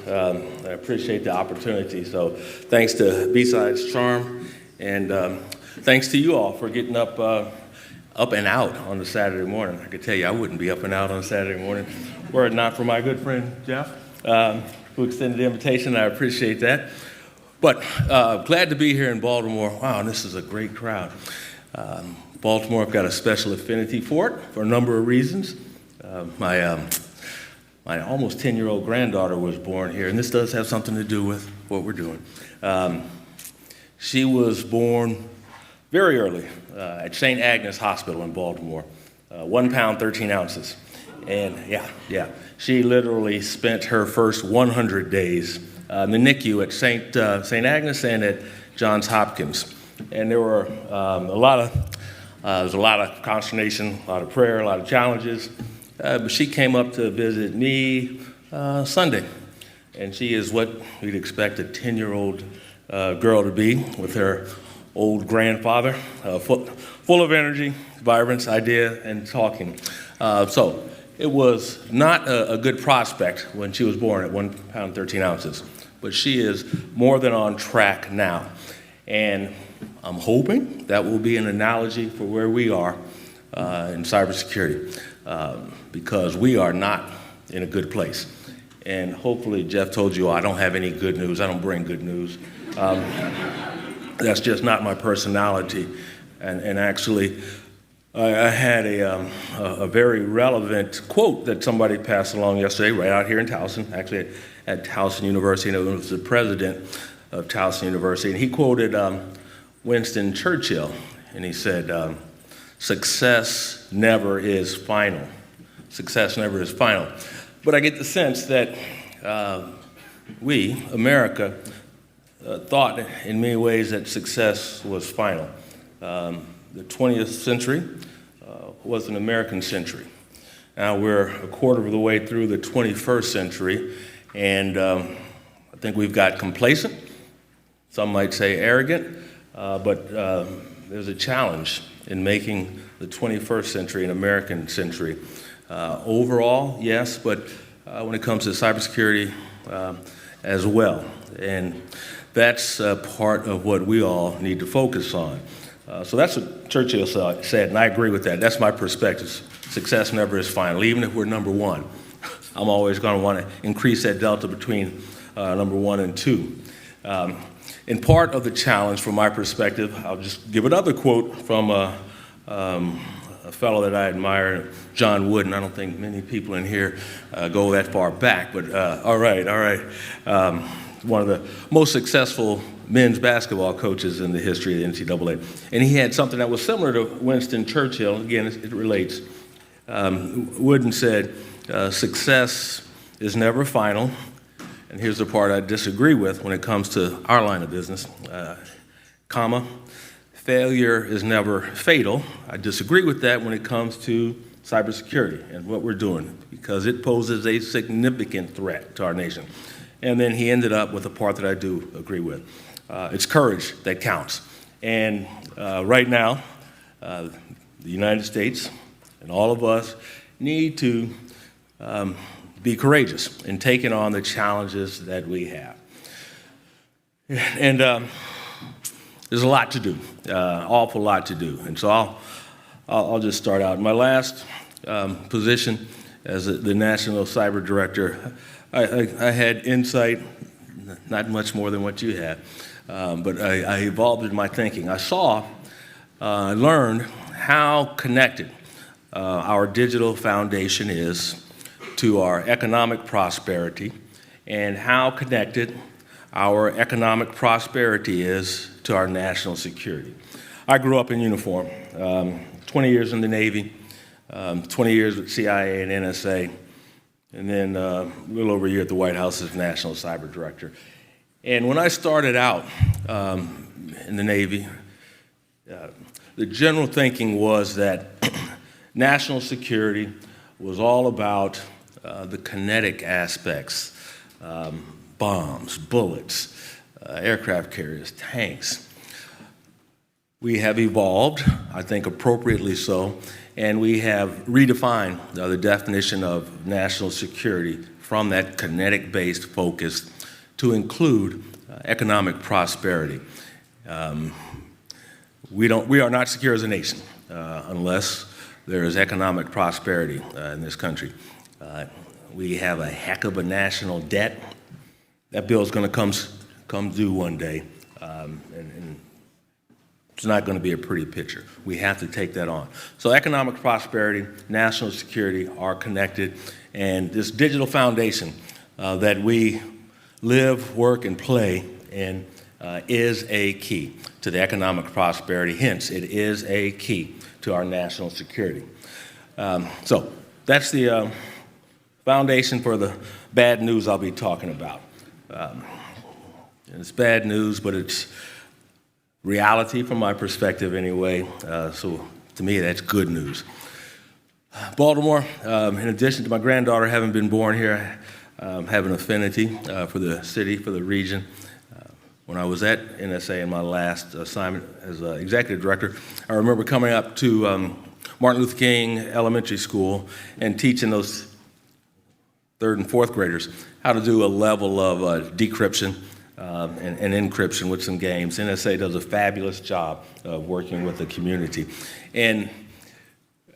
I appreciate the opportunity. So thanks to BSidesCharm, and thanks to you all for getting up and out on a Saturday morning. I can tell you I wouldn't be up and out on a Saturday morning were it not for my good friend Jeff, who extended the invitation. I appreciate that. But glad to be here in Baltimore. Wow, this is a great crowd. Baltimore, I've got a special affinity for it for a number of reasons. My almost 10-year-old granddaughter was born here, and this does have something to do with what we're doing. She was born very early at St. Agnes Hospital in Baltimore, 1 pound, 13 ounces. And yeah, she literally spent her first 100 days in the NICU at St. Agnes and at Johns Hopkins. And there were a lot of consternation, a lot of prayer, a lot of challenges. But she came up to visit me Sunday, and she is what we'd expect a 10-year-old girl to be, with her old grandfather, full of energy, vibrance, idea, and talking. So it was not a good prospect when she was born at 1 pound, 13 ounces, but she is more than on track now. And I'm hoping that will be an analogy for where we are in cybersecurity. Because we are not in a good place. And hopefully Jeff told you I don't have any good news. I don't bring good news. That's just not my personality. And actually, I had a very relevant quote that somebody passed along yesterday right out here in Towson, actually at Towson University, and it was the president of Towson University. And he quoted Winston Churchill, and he said, success never is final. Success never is final. But I get the sense that we, America, thought in many ways that success was final. The 20th century was an American century. Now we're a quarter of the way through the 21st century, and I think we've got complacent, some might say arrogant, but there's a challenge in making the 21st century an American century. Overall, yes, but when it comes to cybersecurity as well. And that's part of what we all need to focus on. So that's what Churchill said, and I agree with that. That's my perspective. Success never is final. Even if we're number one, I'm always going to want to increase that delta between number 1 and 2. And part of the challenge from my perspective, I'll just give another quote from a fellow that I admire, John Wooden. I don't think many people in here go that far back, but all right. One of the most successful men's basketball coaches in the history of the NCAA. And he had something that was similar to Winston Churchill. Again, it relates. Wooden said, success is never final. And here's the part I disagree with when it comes to our line of business, failure is never fatal. I disagree with that when it comes to cybersecurity and what we're doing, because it poses a significant threat to our nation. And then he ended up with a part that I do agree with. It's courage that counts. And right now, the United States and all of us need to be courageous in taking on the challenges that we have. And there's a lot to do, awful lot to do. And so I'll just start out. My last position as the National Cyber Director, I had insight, not much more than what you had, but I evolved in my thinking. I learned how connected our digital foundation is to our economic prosperity, and how connected our economic prosperity is to our national security. I grew up in uniform, 20 years in the Navy, 20 years with CIA and NSA, and then a little over a year at the White House as National Cyber Director. And when I started out in the Navy, the general thinking was that national security was all about the kinetic aspects, bombs, bullets, aircraft carriers, tanks. We have evolved I think appropriately so, and we have redefined the definition of national security from that kinetic-based focus to include economic prosperity. We are not secure as a nation unless there is economic prosperity in this country. We have a heck of a national debt. That bill is going to come due one day, and it's not going to be a pretty picture. We have to take that on. So economic prosperity, national security are connected, and this digital foundation that we live, work, and play in is a key to the economic prosperity. Hence, it is a key to our national security. So that's the foundation for the bad news I'll be talking about. It's bad news, but it's reality from my perspective anyway. So to me, that's good news. Baltimore, in addition to my granddaughter having been born here, have an affinity for the city, for the region. When I was at NSA in my last assignment as executive director, I remember coming up to Martin Luther King Elementary School and teaching those third and fourth graders how to do a level of decryption and encryption with some games. NSA does a fabulous job of working with the community. And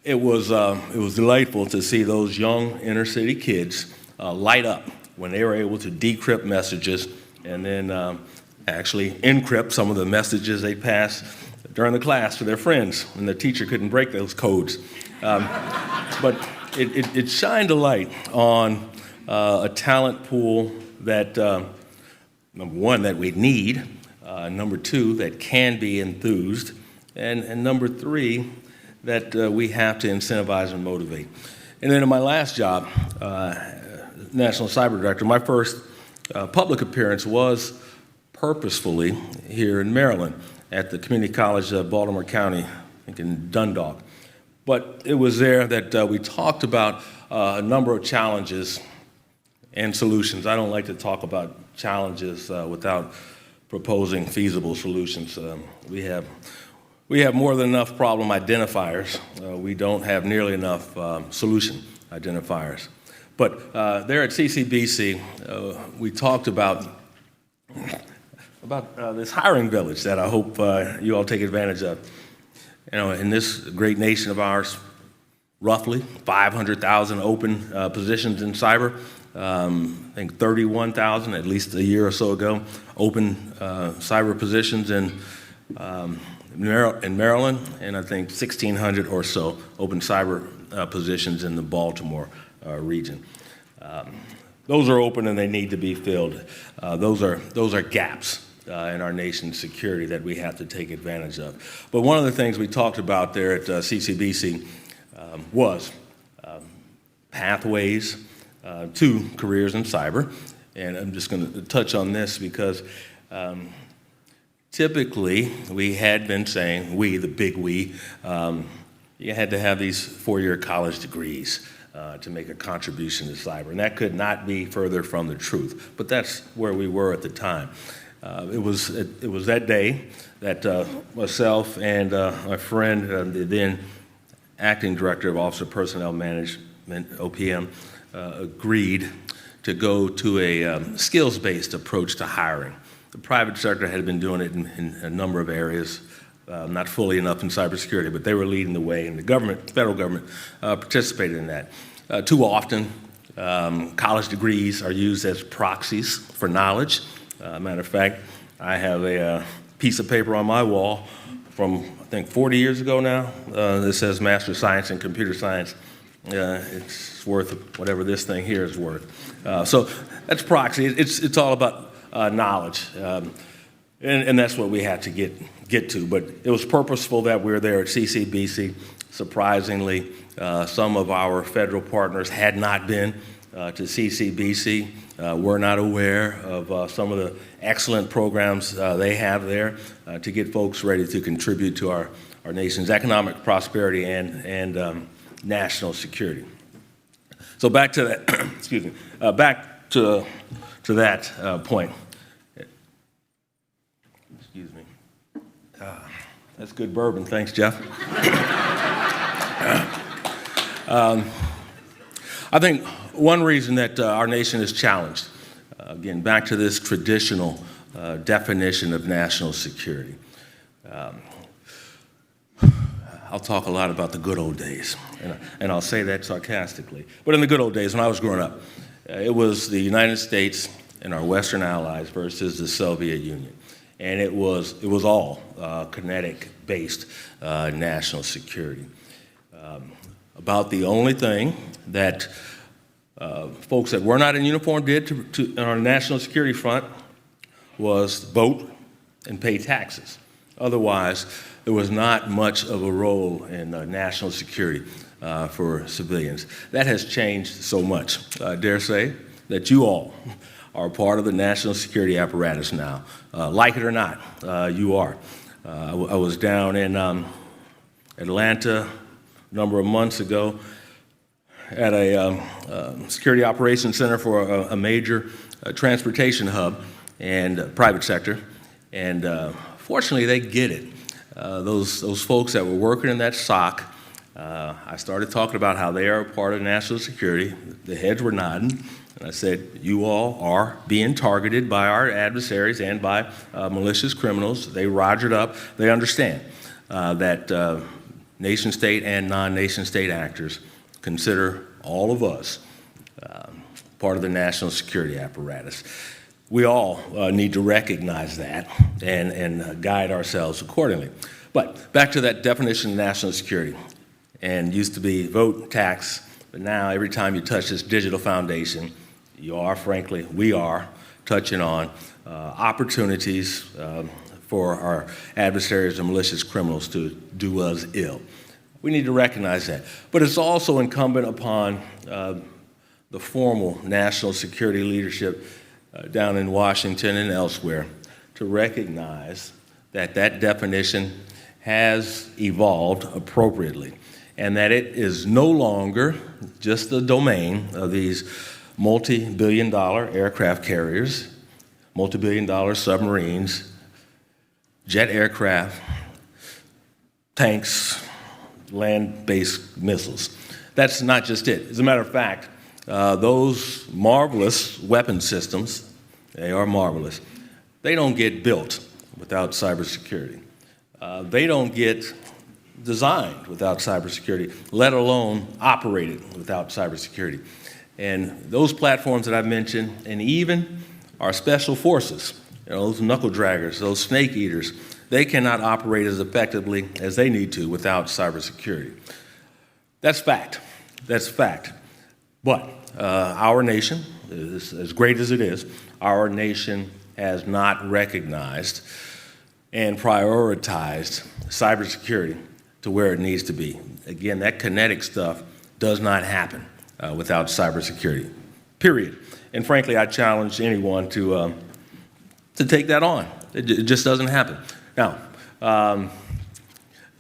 it was delightful to see those young inner city kids light up when they were able to decrypt messages and then actually encrypt some of the messages they passed during the class to their friends, and the teacher couldn't break those codes. But it shined a light on a talent pool that, number one, that we need, number two, that can be enthused, and number three, that we have to incentivize and motivate. And then in my last job, National Cyber Director, my first public appearance was purposefully here in Maryland at the Community College of Baltimore County, I think in Dundalk. But it was there that we talked about a number of challenges and solutions. I don't like to talk about challenges without proposing feasible solutions. We have more than enough problem identifiers. We don't have nearly enough solution identifiers. But there at CCBC, we talked about this hiring village that I hope you all take advantage of. You know, in this great nation of ours, roughly 500,000 open positions in cyber. I think 31,000, at least a year or so ago, open cyber positions in Maryland, and I think 1,600 or so open cyber positions in the Baltimore region. Those are open and they need to be filled. Those are gaps in our nation's security that we have to take advantage of. But one of the things we talked about there at CCBC was pathways to careers in cyber. And I'm just going to touch on this because typically we had been saying, the big we, you had to have these four-year college degrees to make a contribution to cyber. And that could not be further from the truth. But that's where we were at the time. It was that day that myself and my friend, the then acting director of Office of Personnel Management, OPM, agreed to go to a skills-based approach to hiring. The private sector had been doing it in a number of areas, not fully enough in cybersecurity, but they were leading the way, and the government, federal government, participated in that. Too often, college degrees are used as proxies for knowledge. Matter of fact, I have a piece of paper on my wall from, I think, 40 years ago now that says Master of Science in Computer Science. It's worth whatever this thing here is worth. So that's proxy. It's all about knowledge, and that's what we had to get to. But it was purposeful that we were there at CCBC. Surprisingly, some of our federal partners had not been to CCBC. We're not aware of some of the excellent programs they have there to get folks ready to contribute to our nation's economic prosperity and national security. So back to that, excuse me, back to that point. Excuse me. That's good bourbon. Thanks, Jeff. I think one reason that our nation is challenged, again, back to this traditional definition of national security. I'll talk a lot about the good old days, and I'll say that sarcastically. But in the good old days, when I was growing up, it was the United States and our Western allies versus the Soviet Union. And it was all kinetic-based national security. About the only thing that folks that were not in uniform did on our national security front was vote and pay taxes. Otherwise, there was not much of a role in national security for civilians. That has changed so much. I dare say that you all are part of the national security apparatus now. Like it or not, you are. I was down in Atlanta a number of months ago at a security operations center for a major transportation hub and private sector, and fortunately they get it. Those folks that were working in that SOC, I started talking about how they are a part of national security. The heads were nodding, and I said, you all are being targeted by our adversaries and by malicious criminals. They rogered up. They understand that nation-state and non-nation-state actors consider all of us part of the national security apparatus. We all need to recognize that and guide ourselves accordingly. But back to that definition of national security, and used to be vote, tax, but now every time you touch this digital foundation, we are touching on opportunities for our adversaries and malicious criminals to do us ill. We need to recognize that. But it's also incumbent upon the formal national security leadership down in Washington and elsewhere to recognize that that definition has evolved appropriately and that it is no longer just the domain of these multi-billion-dollar aircraft carriers, multi-billion-dollar submarines, jet aircraft, tanks, land-based missiles. That's not just it. As a matter of fact, those marvelous weapon systems, they are marvelous, they don't get built without cybersecurity. They don't get designed without cybersecurity, let alone operated without cybersecurity. And those platforms that I've mentioned, and even our special forces, those knuckle draggers, those snake eaters, they cannot operate as effectively as they need to without cybersecurity. That's fact. That's fact. But our nation, as great as it is, our nation has not recognized and prioritized cybersecurity to where it needs to be. Again, that kinetic stuff does not happen without cybersecurity, period. And frankly, I challenge anyone to take that on. It just doesn't happen. Now,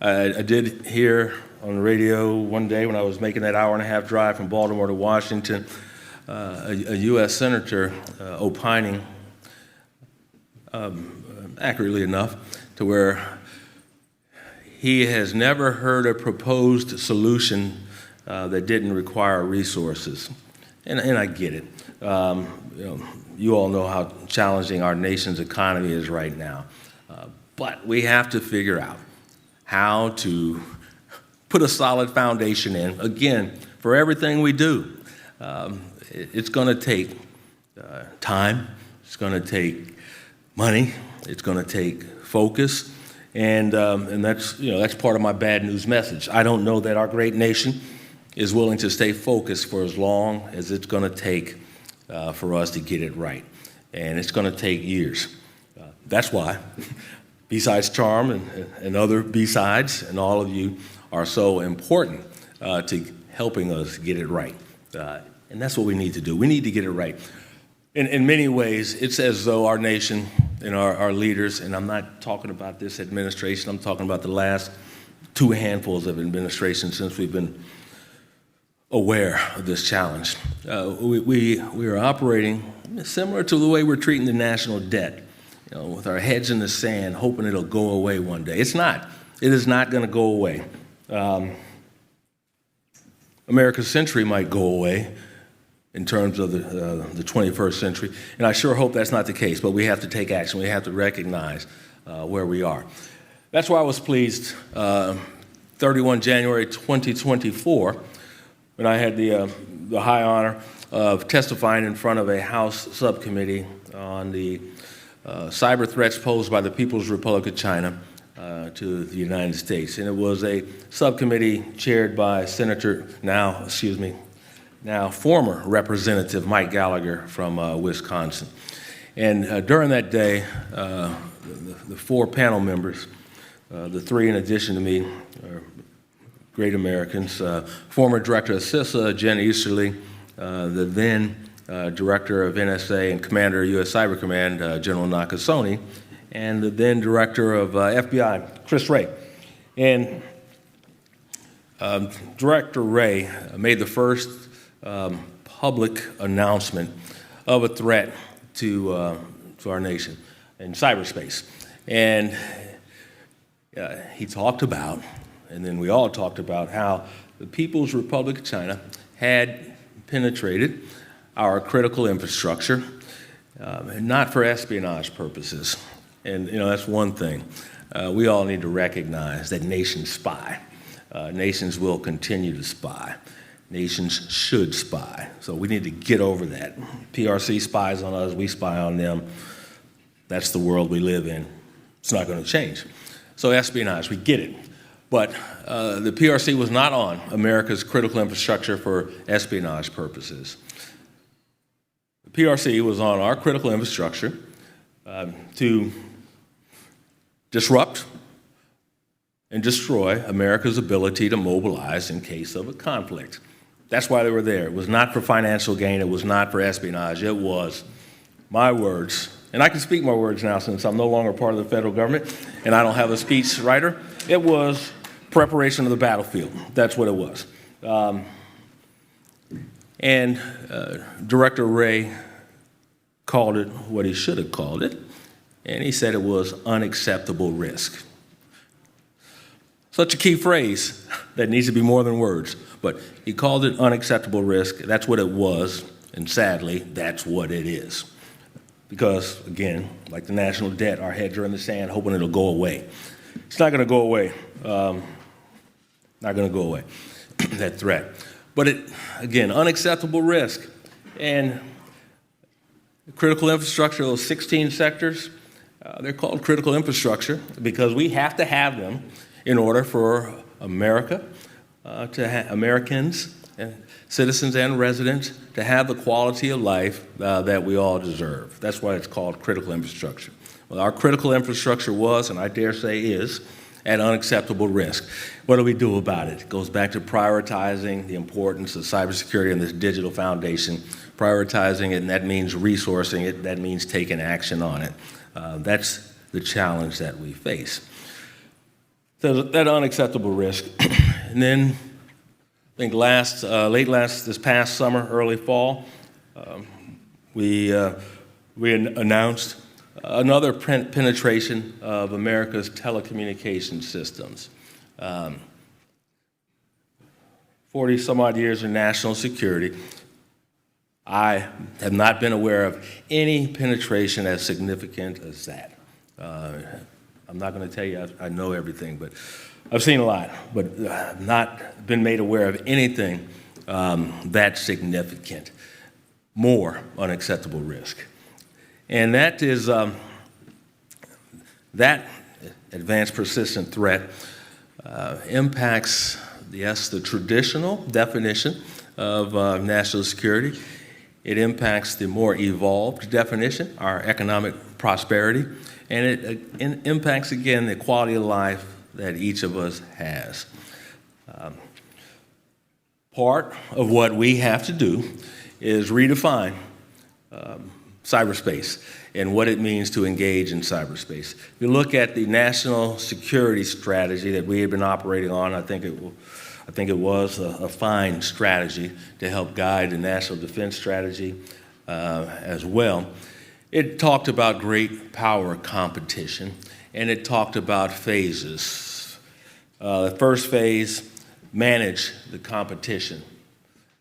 I did hear on the radio one day when I was making that hour-and-a-half drive from Baltimore to Washington, a U.S. senator opining, accurately enough, to where he has never heard a proposed solution that didn't require resources. And I get it. You all know how challenging our nation's economy is right now. But we have to figure out how to put a solid foundation in. Again, for everything we do, it's going to take time. It's going to take money. It's going to take focus. And that's part of my bad news message. I don't know that our great nation is willing to stay focused for as long as it's going to take for us to get it right. And it's going to take years. That's why BSidesCharm and other B-Sides and all of you are so important to helping us get it right. And that's what we need to do. We need to get it right. In many ways, it's as though our nation and our leaders, and I'm not talking about this administration, I'm talking about the last two handfuls of administrations since we've been aware of this challenge. We are operating similar to the way we're treating the national debt, with our heads in the sand, hoping it'll go away one day. It's not. It is not going to go away. America's century might go away in terms of the 21st century, and I sure hope that's not the case, but we have to take action. We have to recognize where we are. That's why I was pleased 31 January 2024 when I had the high honor of testifying in front of a House subcommittee on the cyber threats posed by the People's Republic of China to the United States. And it was a subcommittee chaired by now former Representative Mike Gallagher from Wisconsin. And during that day, the four panel members, the three in addition to me, are great Americans. Former Director of CISA, Jen Easterly, the then Director of NSA and Commander of U.S. Cyber Command, General Nakasone, and the then Director of FBI, Chris Wray. And Director Wray made the first public announcement of a threat to our nation in cyberspace. And he talked about, and then we all talked about, how the People's Republic of China had penetrated our critical infrastructure, not for espionage purposes. And that's one thing. We all need to recognize that nations spy. Nations will continue to spy. Nations should spy. So we need to get over that. PRC spies on us, we spy on them. That's the world we live in. It's not going to change. So espionage, we get it. But the PRC was not on America's critical infrastructure for espionage purposes. The PRC was on our critical infrastructure to disrupt and destroy America's ability to mobilize in case of a conflict. That's why they were there. It was not for financial gain. It was not for espionage. It was my words. And I can speak my words now since I'm no longer part of the federal government and I don't have a speech writer. It was preparation of the battlefield. That's what it was. And Director Wray called it what he should have called it, and he said it was unacceptable risk. Such a key phrase that needs to be more than words, but he called it unacceptable risk. That's what it was, and sadly, that's what it is. Because, again, like the national debt, our heads are in the sand hoping it'll go away. It's not going to go away. Not going to go away, that threat. But again, unacceptable risk. And critical infrastructure, those 16 sectors, they're called critical infrastructure because we have to have them in order for America, Americans, citizens and residents, to have the quality of life that we all deserve. That's why it's called critical infrastructure. Well, our critical infrastructure was, and I dare say is, at unacceptable risk. What do we do about it? It goes back to prioritizing the importance of cybersecurity and this digital foundation, prioritizing it, and that means resourcing it, that means taking action on it. That's the challenge that we face. So that unacceptable risk. And then I think this past summer, early fall, we announced another penetration of America's telecommunication systems. 40 some odd years in national security, I have not been aware of any penetration as significant as that. I'm not going to tell you I know everything, but I've seen a lot, but I've not been made aware of anything that significant. More unacceptable risk. And that is that advanced persistent threat impacts, yes, the traditional definition of national security. It impacts the more evolved definition, our economic prosperity, and it impacts, again, the quality of life that each of us has. Part of what we have to do is redefine cyberspace and what it means to engage in cyberspace. If you look at the national security strategy that we have been operating on, I think it was a fine strategy to help guide the national defense strategy as well. It talked about great power competition, and it talked about phases. The first phase, manage the competition.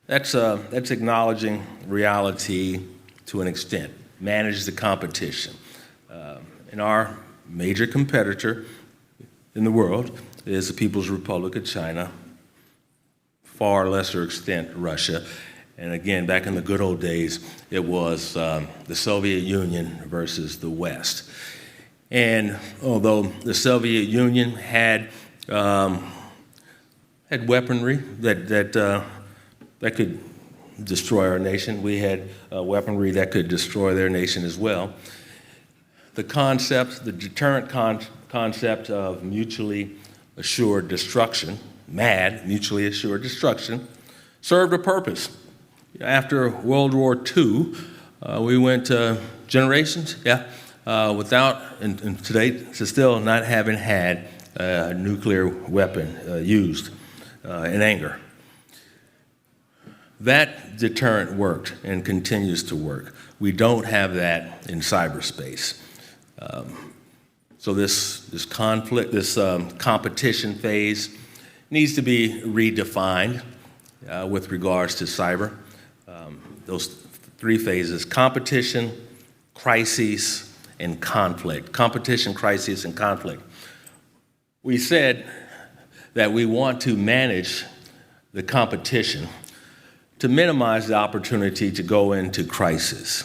That's acknowledging reality to an extent. Manage the competition. And our major competitor in the world is the People's Republic of China, far lesser extent Russia. And again, back in the good old days, it was the Soviet Union versus the West. And although the Soviet Union had weaponry that could destroy our nation, we had weaponry that could destroy their nation as well. The deterrent concept of mutually assured destruction, mutually assured destruction, served a purpose. After World War II, we went generations, without, and today, still not having had a nuclear weapon used in anger. That deterrent worked and continues to work. We don't have that in cyberspace. So this conflict, this competition phase needs to be redefined with regards to cyber. Those three phases: competition, crises, and conflict. Competition, crises, and conflict. We said that we want to manage the competition to minimize the opportunity to go into crisis.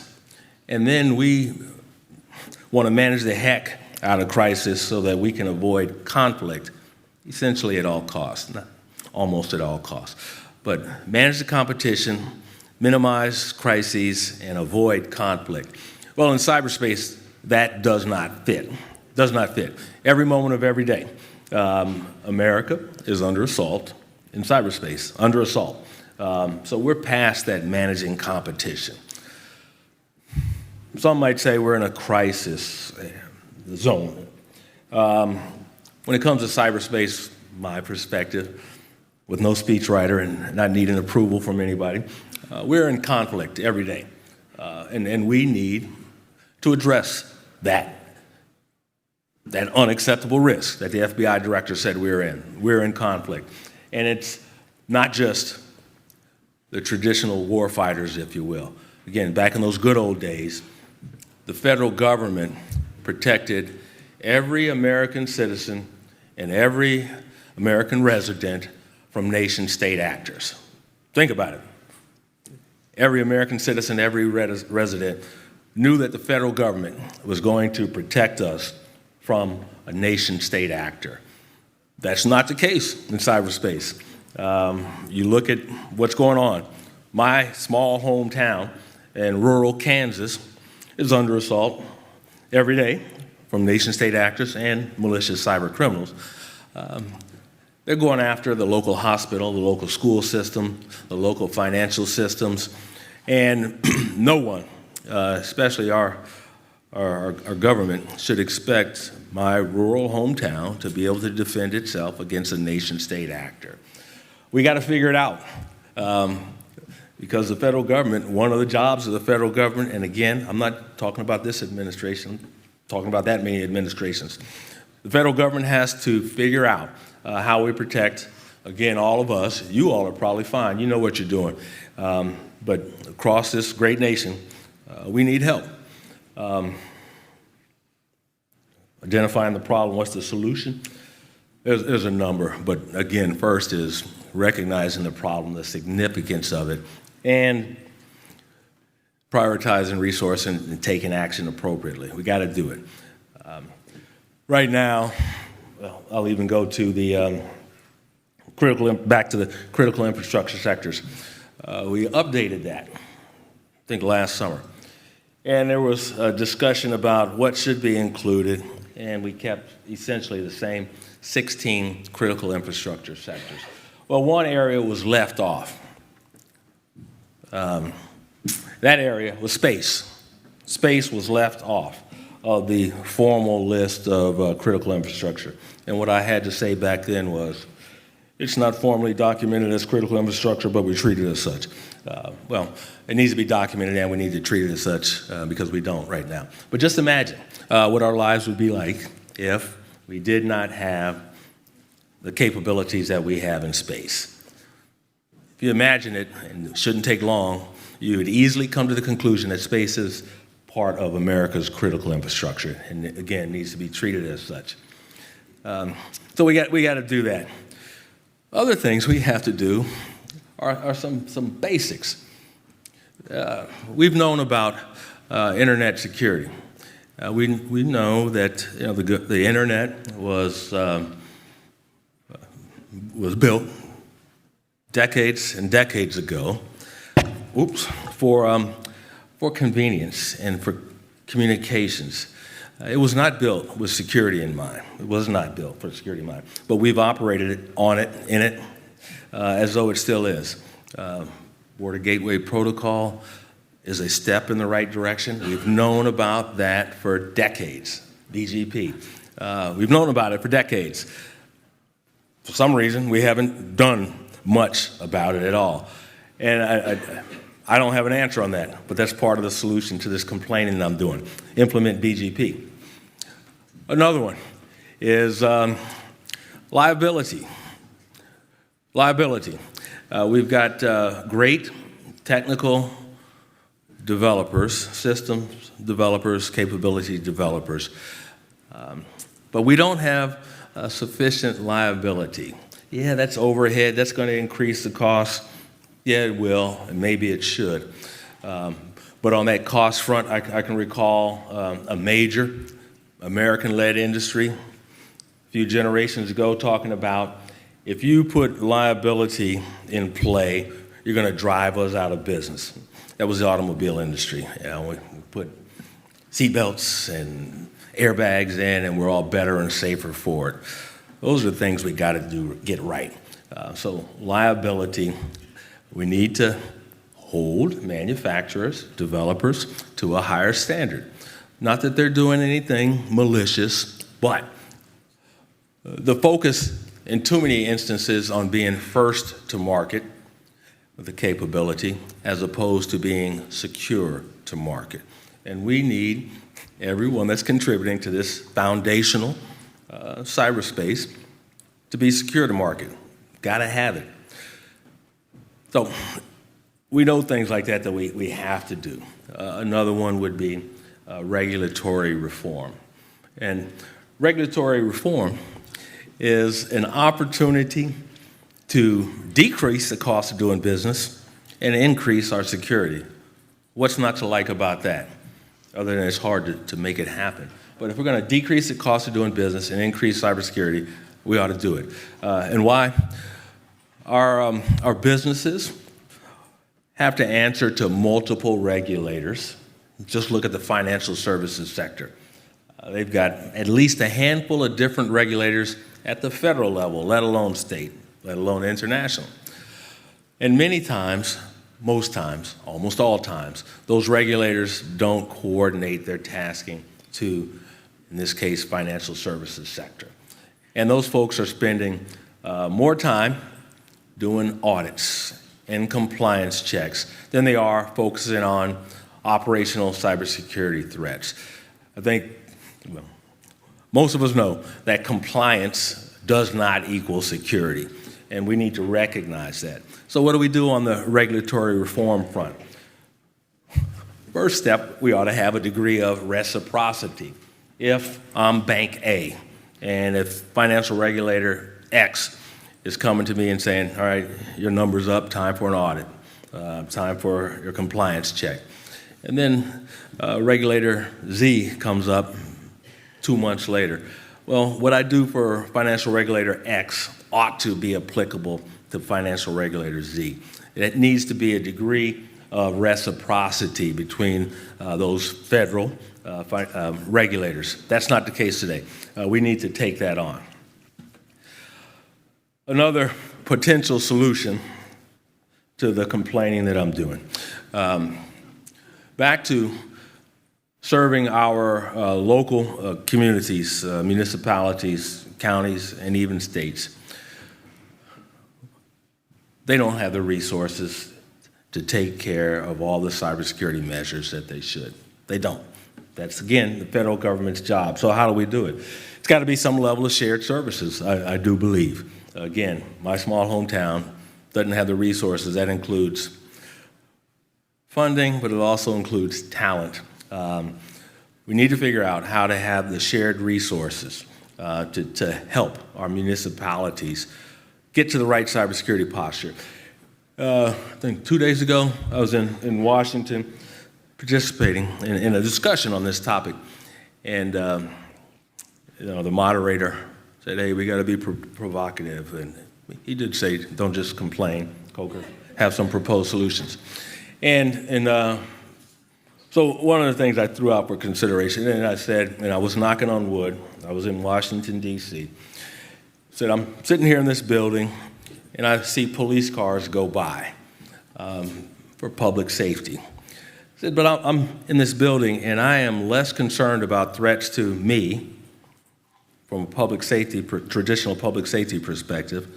And then we want to manage the heck out of crisis so that we can avoid conflict, essentially at all costs, not almost at all costs. But manage the competition, minimize crises, and avoid conflict. Well, in cyberspace, that does not fit. Does not fit. Every moment of every day, America is under assault in cyberspace, under assault. So we're past that managing competition. Some might say we're in a crisis zone. When it comes to cyberspace, my perspective, with no speechwriter and not needing approval from anybody, we're in conflict every day. And we need to address that unacceptable risk that the FBI director said we're in. We're in conflict. And it's not just the traditional war fighters, if you will. Again, back in those good old days, the federal government protected every American citizen and every American resident from nation-state actors. Think about it. Every American citizen, every resident knew that the federal government was going to protect us from a nation-state actor. That's not the case in cyberspace. You look at what's going on. My small hometown in rural Kansas is under assault every day from nation-state actors and malicious cyber criminals. They're going after the local hospital, the local school system, the local financial systems, and no one, especially our government, should expect my rural hometown to be able to defend itself against a nation-state actor. We got to figure it out. Because the federal government, one of the jobs of the federal government, and again, I'm not talking about this administration, I'm talking about that many administrations. The federal government has to figure out how we protect, again, all of us. You all are probably fine. You know what you're doing. But across this great nation, we need help. Identifying the problem, what's the solution? There's a number, but again, first is recognizing the problem, the significance of it, and prioritizing resource and taking action appropriately. We got to do it. Right now, well, I'll even go to the back to the critical infrastructure sectors. We updated that, I think last summer. And there was a discussion about what should be included, and we kept essentially the same 16 critical infrastructure sectors. Well, one area was left off. That area was space. Space was left off of the formal list of critical infrastructure. And what I had to say back then was, it's not formally documented as critical infrastructure, but we treat it as such. Well, it needs to be documented, and we need to treat it as such because we don't right now. But just imagine what our lives would be like if we did not have the capabilities that we have in space. If you imagine it, and it shouldn't take long, you would easily come to the conclusion that space is part of America's critical infrastructure, and again, needs to be treated as such. So we got to do that. Other things we have to do are some basics. We've known about internet security. We know that the internet was built decades and decades ago. For convenience and for communications. It was not built with security in mind. It was not built for security in mind. But we've operated in it, as though it still is. Border Gateway Protocol is a step in the right direction. We've known about that for decades, BGP. We've known about it for decades. For some reason, we haven't done much about it at all. And I don't have an answer on that, but that's part of the solution to this complaining that I'm doing. Implement BGP. Another one is liability. Liability. We've got great technical developers, systems developers, capability developers, but we don't have sufficient liability. Yeah, that's overhead. That's going to increase the cost. Yeah, it will, and maybe it should. But on that cost front, I can recall a major American-led industry a few generations ago talking about if you put liability in play, you're going to drive us out of business. That was the automobile industry. We put seatbelts and airbags in, and we're all better and safer for it. Those are the things we got to get right. So liability. We need to hold manufacturers, developers to a higher standard. Not that they're doing anything malicious, but the focus in too many instances on being first to market with the capability as opposed to being secure to market. And we need everyone that's contributing to this foundational cyberspace to be secure to market. Got to have it. So we know things like that we have to do. Another one would be regulatory reform. And regulatory reform is an opportunity to decrease the cost of doing business and increase our security. What's not to like about that? Other than it's hard to make it happen. But if we're going to decrease the cost of doing business and increase cybersecurity, we ought to do it. And why? Our businesses have to answer to multiple regulators. Just look at the financial services sector. They've got at least a handful of different regulators at the federal level, let alone state, let alone international. And many times, most times, almost all times, those regulators don't coordinate their tasking to, in this case, financial services sector. And those folks are spending more time doing audits and compliance checks than they are focusing on operational cybersecurity threats. I think most of us know that compliance does not equal security, and we need to recognize that. So what do we do on the regulatory reform front? First step, we ought to have a degree of reciprocity. If I'm Bank A, and if financial regulator X is coming to me and saying, all right, your number's up, time for an audit, time for your compliance check. And then regulator Z comes up 2 months later. Well, what I do for financial regulator X ought to be applicable to financial regulator Z. It needs to be a degree of reciprocity between those federal regulators. That's not the case today. We need to take that on. Another potential solution to the complaining that I'm doing. Back to serving our local communities, municipalities, counties, and even states. They don't have the resources to take care of all the cybersecurity measures that they should. They don't. That's, again, the federal government's job. So how do we do it? It's got to be some level of shared services, I do believe. Again, my small hometown doesn't have the resources. That includes funding, but it also includes talent. We need to figure out how to have the shared resources to help our municipalities get to the right cybersecurity posture. I think 2 days ago, I was in Washington participating in a discussion on this topic, and the moderator said, "Hey, we got to be provocative," and he did say, "Don't just complain, Coker, have some proposed solutions." So one of the things I threw out for consideration, and I said, and I was knocking on wood, I was in Washington, D.C., said, I'm sitting here in this building, and I see police cars go by for public safety. I said, but I'm in this building, and I am less concerned about threats to me from a public safety, traditional public safety perspective,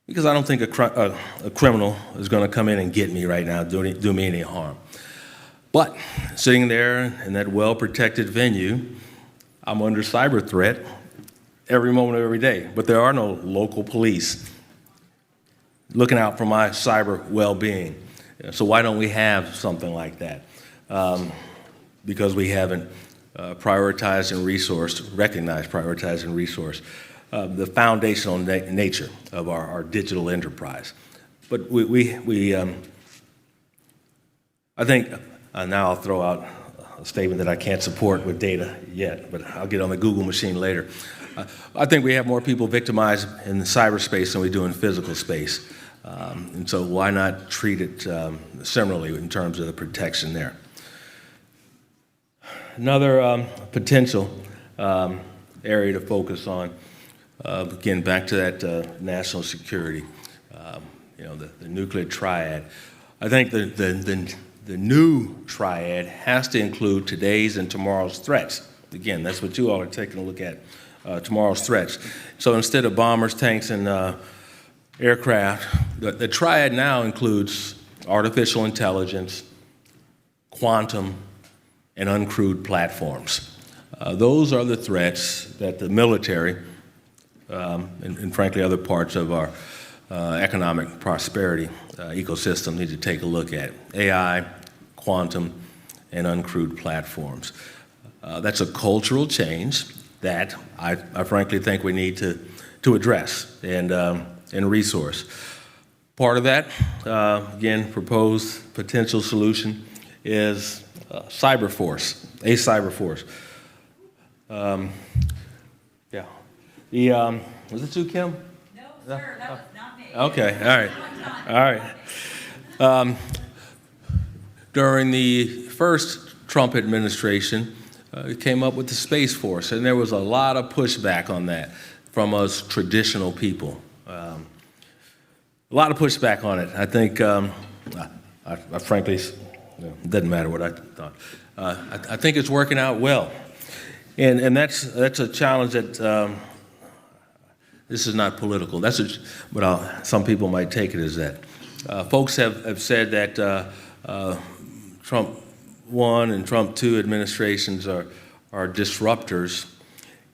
because I don't think a criminal is going to come in and get me right now, do me any harm. But sitting there in that well-protected venue, I'm under cyber threat every moment of every day. But there are no local police looking out for my cyber well-being. So why don't we have something like that? Because we haven't prioritized and recognized, prioritized and resourced the foundational nature of our digital enterprise. But I think, now I'll throw out a statement that I can't support with data yet, but I'll get on the Google machine later. I think we have more people victimized in the cyberspace than we do in physical space. And so why not treat it similarly in terms of the protection there? Another potential area to focus on, again, back to that national security, the nuclear triad. I think the new triad has to include today's and tomorrow's threats. Again, that's what you all are taking a look at, tomorrow's threats. So instead of bombers, tanks, and aircraft, the triad now includes artificial intelligence, quantum, and uncrewed platforms. Those are the threats that the military and frankly other parts of our economic prosperity ecosystem need to take a look at. AI, quantum, and uncrewed platforms. That's a cultural change that I frankly think we need to address and resource. Part of that, again, proposed potential solution is Cyberforce, a Cyberforce. Was it you, Kim? No, sir, that was not me. Okay, all right. During the first Trump administration, it came up with the Space Force, and there was a lot of pushback on that from us traditional people. A lot of pushback on it. I think, I frankly, it doesn't matter what I thought. I think it's working out well, and that's a challenge that. This is not political. But some people might take it as that. Folks have said that Trump 1 and Trump 2 administrations are disruptors,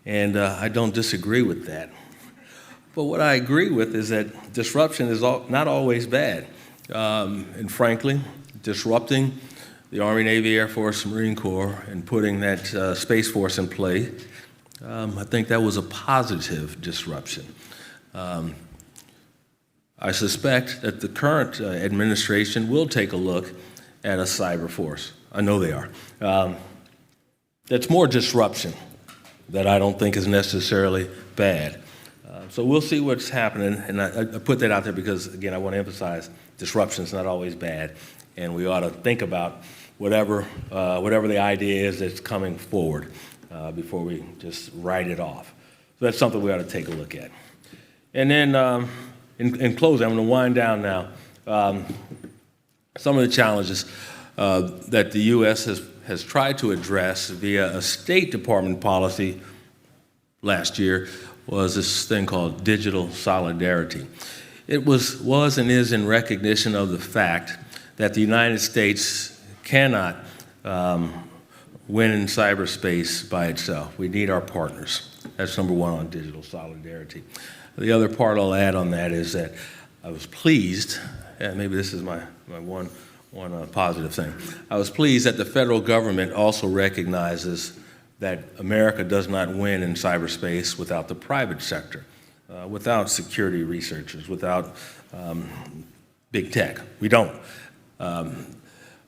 and I don't disagree with that. But what I agree with is that disruption is not always bad. And frankly, disrupting the Army, Navy, Air Force, Marine Corps, and putting that Space Force in play, I think that was a positive disruption. I suspect that the current administration will take a look at a cyber force. I know they are. That's more disruption that I don't think is necessarily bad. So we'll see what's happening, and I put that out there because, again, I want to emphasize disruption is not always bad, and we ought to think about whatever the idea is that's coming forward. Before we just write it off. So that's something we ought to take a look at. And then in closing, I'm going to wind down now. Some of the challenges that the U.S. has tried to address via a State Department policy last year was this thing called digital solidarity. It was and is in recognition of the fact that the United States cannot win in cyberspace by itself. We need our partners. That's number one on digital solidarity. The other part I'll add on that is that I was pleased, and maybe this is my one positive thing. I was pleased that the federal government also recognizes that America does not win in cyberspace without the private sector, without security researchers, without big tech. We don't.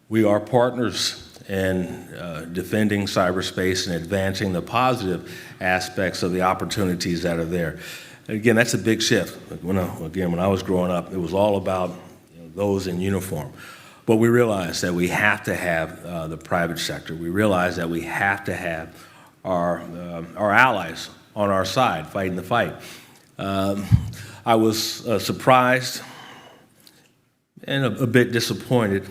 We are partners in defending cyberspace and advancing the positive aspects of the opportunities that are there. And again, that's a big shift. When I was growing up, it was all about those in uniform. But we realized that we have to have the private sector. We realized that we have to have our allies on our side fighting the fight. I was surprised and a bit disappointed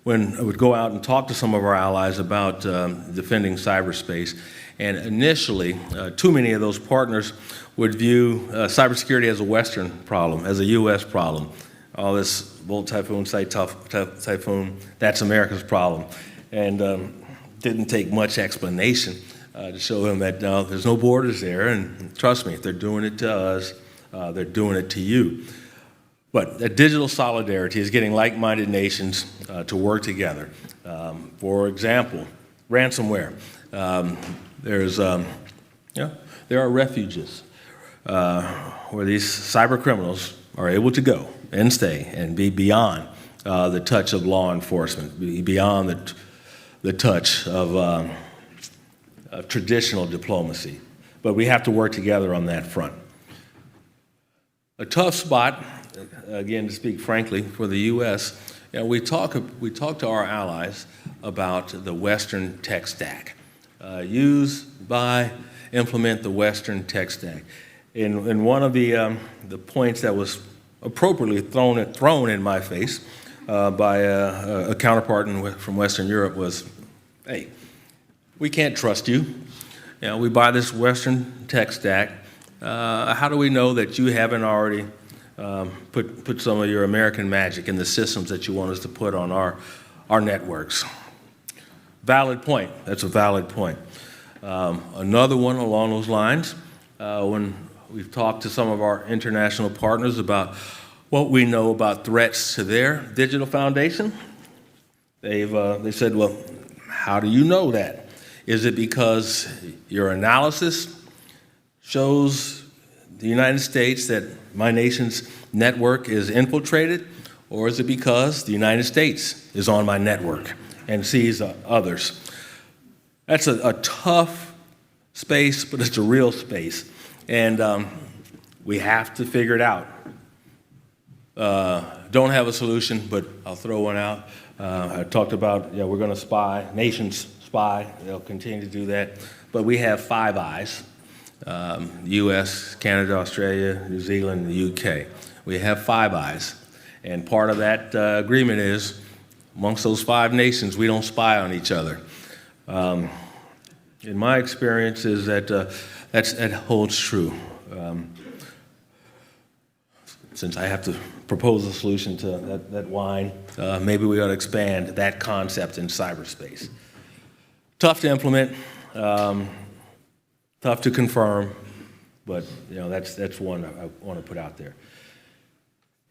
when I would go out and talk to some of our allies about defending cyberspace. And initially, too many of those partners would view cybersecurity as a Western problem, as a U.S. problem. All this Volt Typhoon, Typhoon, that's America's problem. And didn't take much explanation to show them that there's no borders there. And trust me, if they're doing it to us, they're doing it to you. But digital solidarity is getting like-minded nations to work together. For example, ransomware. There are refuges where these cyber criminals are able to go and stay and be beyond the touch of law enforcement, be beyond the touch of traditional diplomacy. But we have to work together on that front. A tough spot, again, to speak frankly, for the U.S., we talk to our allies about the Western tech stack. Use, buy, implement the Western tech stack. And one of the points that was appropriately thrown in my face by a counterpart from Western Europe was, hey, we can't trust you. We buy this Western tech stack. How do we know that you haven't already put some of your American magic in the systems that you want us to put on our networks? Valid point. That's a valid point. Another one along those lines, when we've talked to some of our international partners about what we know about threats to their digital foundation, they said, well, how do you know that? Is it because your analysis shows the United States that my nation's network is infiltrated, or is it because the United States is on my network and sees others? That's a tough space, but it's a real space. And we have to figure it out. Don't have a solution, but I'll throw one out. I talked about, we're going to spy, nations spy. They'll continue to do that. But we have Five Eyes, U.S., Canada, Australia, New Zealand, the U.K. We have Five Eyes. And part of that agreement is, amongst those five nations, we don't spy on each other. In my experience is that that holds true. Since I have to propose a solution to that whine, maybe we ought to expand that concept in cyberspace. Tough to implement, tough to confirm, but that's one I want to put out there.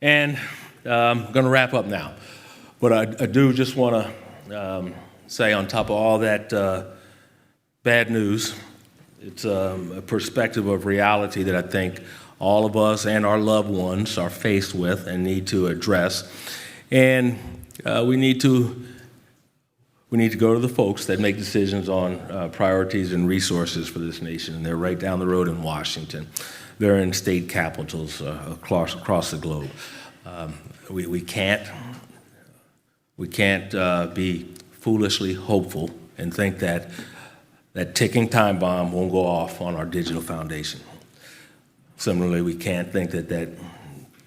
And I'm going to wrap up now, but I do just want to say, on top of all that bad news, it's a perspective of reality that I think all of us and our loved ones are faced with and need to address. And we need to go to the folks that make decisions on priorities and resources for this nation. And they're right down the road in Washington. They're in state capitals across the globe. We can't be foolishly hopeful and think that that ticking time bomb won't go off on our digital foundation. Similarly, we can't think that that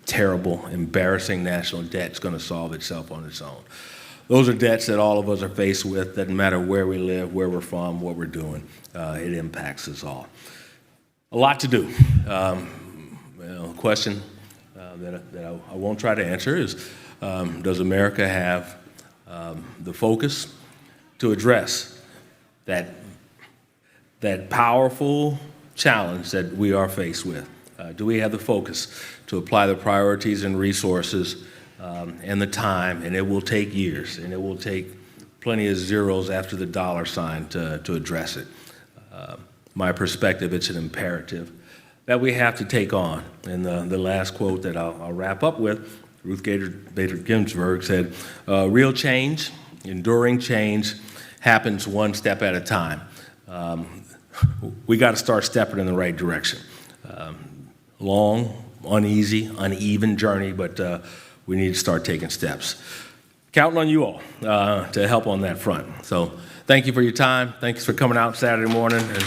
terrible, embarrassing national debt is going to solve itself on its own. Those are debts that all of us are faced with. Doesn't matter where we live, where we're from, what we're doing. It impacts us all. A lot to do. A question that I won't try to answer is, does America have the focus to address that powerful challenge that we are faced with? Do we have the focus to apply the priorities and resources and the time? And it will take years, and it will take plenty of zeros after the dollar sign to address it. My perspective, it's an imperative that we have to take on. And the last quote that I'll wrap up with, Ruth Bader Ginsburg said, real change, enduring change, happens one step at a time. We got to start stepping in the right direction. Long, uneasy, uneven journey, but we need to start taking steps. Counting on you all to help on that front. So thank you for your time. Thanks for coming out Saturday morning. And